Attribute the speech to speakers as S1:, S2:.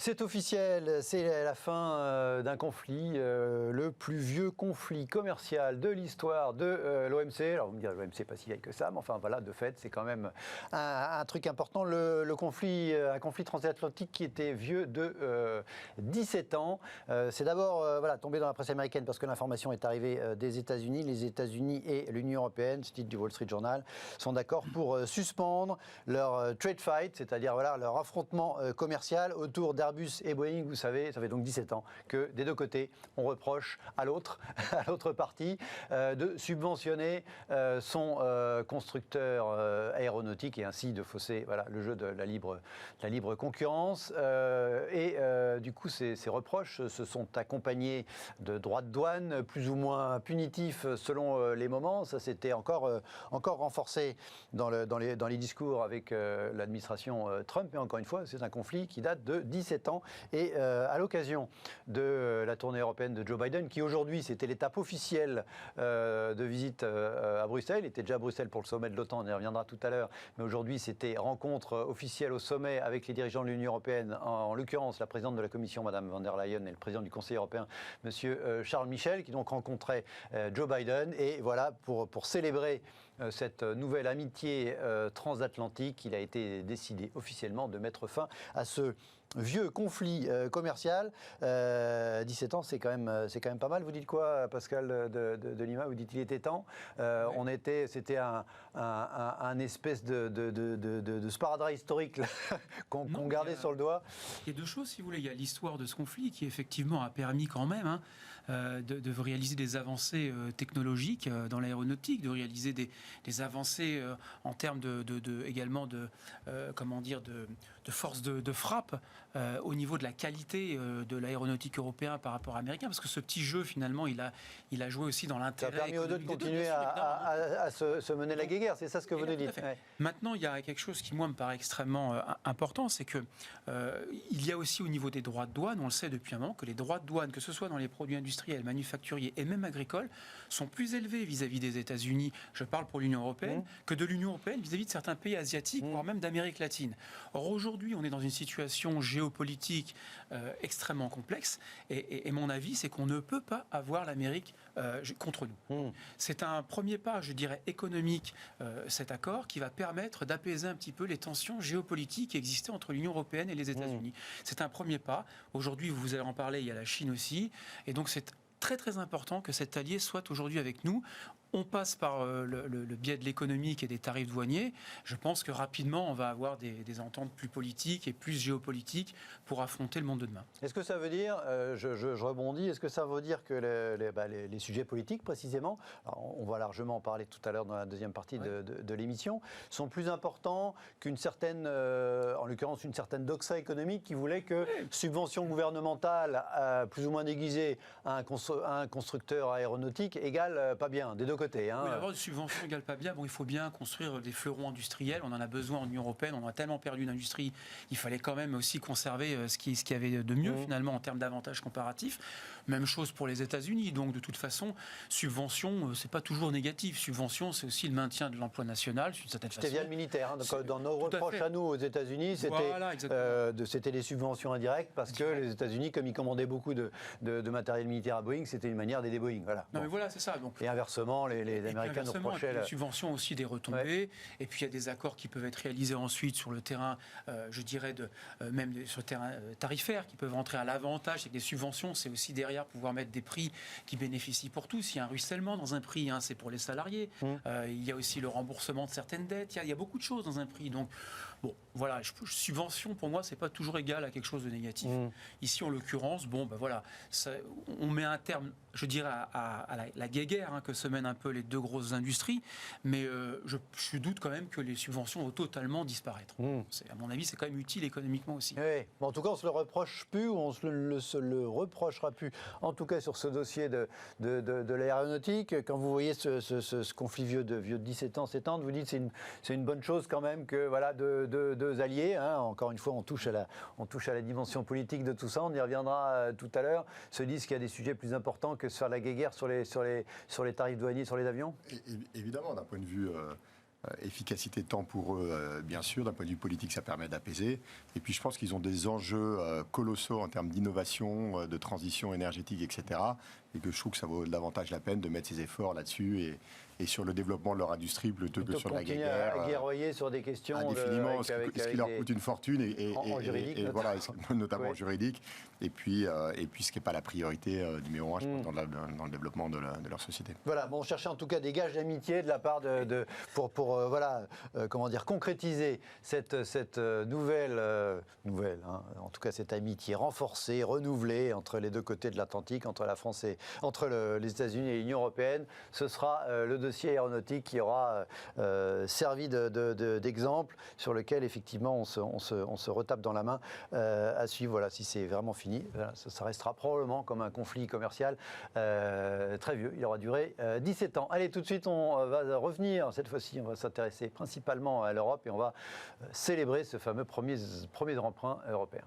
S1: C'est officiel, c'est la fin d'un conflit, le plus vieux conflit commercial de l'histoire de l'OMC. Alors vous me direz, l'OMC n'est pas si vieille que ça, mais enfin voilà, de fait, c'est quand même un truc important. Un conflit transatlantique qui était vieux de 17 ans. C'est d'abord tombé dans la presse américaine parce que l'information est arrivée des États-Unis. Les États-Unis et l'Union européenne, ce titre du Wall Street Journal, sont d'accord pour suspendre leur trade fight, c'est-à-dire leur affrontement commercial autour d'Airbus et Boeing. Vous savez, ça fait donc 17 ans que des deux côtés, on reproche à l'autre partie, de subventionner son constructeur aéronautique et ainsi de fausser le jeu de la libre concurrence. Du coup, ces reproches se sont accompagnés de droits de douane plus ou moins punitifs selon les moments. Ça s'était encore renforcé dans les discours avec l'administration Trump. Mais encore une fois, c'est un conflit qui date de 17 ans. Et à l'occasion de la tournée européenne de Joe Biden, qui aujourd'hui, c'était l'étape officielle de visite à Bruxelles. Il était déjà à Bruxelles pour le sommet de l'OTAN, on y reviendra tout à l'heure. Mais aujourd'hui, c'était rencontre officielle au sommet avec les dirigeants de l'Union européenne, en l'occurrence la présidente de la Commission, Mme von der Leyen, et le président du Conseil européen, M. Charles Michel, qui donc rencontraient Joe Biden. Et voilà, pour célébrer cette nouvelle amitié transatlantique, il a été décidé officiellement de mettre fin à ce vieux conflit commercial. 17 ans, c'est quand même pas mal. Vous dites quoi, Pascal de Lima? Vous dites qu'il était temps. C'était un espèce de sparadrap historique qu'on gardait sur le doigt.
S2: Il y a deux choses, si vous voulez. Il y a l'histoire de ce conflit qui, effectivement, a permis quand même de réaliser des avancées technologiques dans l'aéronautique, de réaliser des avancées en termes également de force de frappe au niveau de la qualité de l'aéronautique européen par rapport à l'américain, parce que ce petit jeu, finalement, il a joué aussi dans l'intérêt.
S1: Ça a permis aux deux de continuer à se mener la guéguerre, c'est ça ce que vous nous dites.
S2: Ouais. Maintenant, il y a quelque chose qui, moi, me paraît extrêmement important, c'est que il y a aussi au niveau des droits de douane, on le sait depuis un moment, que les droits de douane, que ce soit dans les produits industriels, manufacturiers et même agricoles, sont plus élevés vis-à-vis des États-Unis, je parle pour l'Union européenne, que de l'Union européenne vis-à-vis de certains pays asiatiques, voire même d'Amérique latine. Or, aujourd'hui, on est dans une situation géopolitique extrêmement complexe, et mon avis, c'est qu'on ne peut pas avoir l'Amérique contre nous. C'est un premier pas, je dirais, économique, cet accord, qui va permettre d'apaiser un petit peu les tensions géopolitiques qui existaient entre l'Union européenne et les États-Unis. C'est un premier pas. Aujourd'hui, vous allez en parler, il y a la Chine aussi, et donc c'est très très important que cet allié soit aujourd'hui avec nous. On passe par le biais de l'économique et des tarifs douaniers. Je pense que rapidement, on va avoir des ententes plus politiques et plus géopolitiques pour affronter le monde de demain.
S1: Est-ce que ça veut dire, je rebondis, est-ce que ça veut dire que les sujets politiques, précisément, on va largement en parler tout à l'heure dans la deuxième partie de l'émission, sont plus importants qu'une certaine, en l'occurrence, une certaine doxa économique qui voulait que subvention gouvernementale, plus ou moins déguisée, à un constructeur aéronautique égale pas bien, des deux côté.
S2: Oui, avoir une subvention égale pas bien. Bon, il faut bien construire des fleurons industriels. On en a besoin en Union européenne. On a tellement perdu d'industrie. Il fallait quand même aussi conserver ce qu'il y avait de mieux, finalement, en termes d'avantages comparatifs. Même chose pour les États-Unis. Donc, de toute façon, subvention, c'est pas toujours négatif. Subvention, c'est aussi le maintien de l'emploi national, d'une certaine façon.
S1: C'était via le militaire. Donc, dans nos reproches à nous, aux États-Unis, c'était les subventions indirectes parce que les États-Unis, comme ils commandaient beaucoup de matériel militaire à Boeing, c'était une manière d'aider Boeing. Voilà.
S2: Non, mais voilà, c'est ça. Donc,
S1: et inversement, les Américains nous reprochaient
S2: les subventions aussi des retombées, et puis il y a des accords qui peuvent être réalisés ensuite sur le terrain, je dirais, même sur le terrain tarifaire, qui peuvent rentrer à l'avantage. C'est que les subventions, c'est aussi derrière pouvoir mettre des prix qui bénéficient pour tous. Il y a un ruissellement dans un prix, c'est pour les salariés. Il y a aussi le remboursement de certaines dettes. Il y a beaucoup de choses dans un prix. Donc, bon, voilà, subvention, pour moi, c'est pas toujours égal à quelque chose de négatif. Ici, en l'occurrence, on met un terme, je dirais, à la guéguerre que se mènent un peu les deux grosses industries, mais je doute quand même que les subventions vont totalement disparaître. À mon avis, c'est quand même utile économiquement aussi.
S1: Oui. Bon, en tout cas, on ne se le reproche plus, ou on se le reprochera plus, en tout cas sur ce dossier de l'aéronautique. Quand vous voyez ce conflit vieux de 17 ans s'étendre, vous dites que c'est une bonne chose quand même que deux alliés, encore une fois, on touche à la dimension politique de tout ça, on y reviendra tout à l'heure, se disent qu'il y a des sujets plus importants que se faire la guéguerre sur les tarifs douaniers sur les avions.
S3: Évidemment, d'un point de vue Efficacité de temps pour eux, bien sûr. D'un point de vue politique, ça permet d'apaiser. Et puis, je pense qu'ils ont des enjeux colossaux en termes d'innovation, de transition énergétique, etc. Et que je trouve que ça vaut davantage la peine de mettre ses efforts là-dessus et sur le développement de leur industrie plutôt que sur la guerre.
S1: À guerroyer sur des questions
S3: indéfiniment, ce qui leur coûte une fortune
S1: en juridique,
S3: et voilà, notamment
S1: oui.
S3: juridique. Et puis ce qui n'est pas la priorité numéro 1, je pense, dans le développement de leur société.
S1: Voilà, bon, on cherchait en tout cas des gages d'amitié de la part pour comment dire, concrétiser cette nouvelle, hein, en tout cas cette amitié renforcée, renouvelée entre les deux côtés de l'Atlantique, entre la France et entre les États-Unis et l'Union européenne. Ce sera le dossier aéronautique qui aura servi d'exemple sur lequel effectivement on se retape dans la main à suivre. Voilà, si c'est vraiment fini, voilà, ça restera probablement comme un conflit commercial très vieux. Il aura duré 17 ans. Allez, tout de suite, on va revenir. Cette fois-ci, on va s'intéresser principalement à l'Europe et on va célébrer ce fameux premier emprunt européen.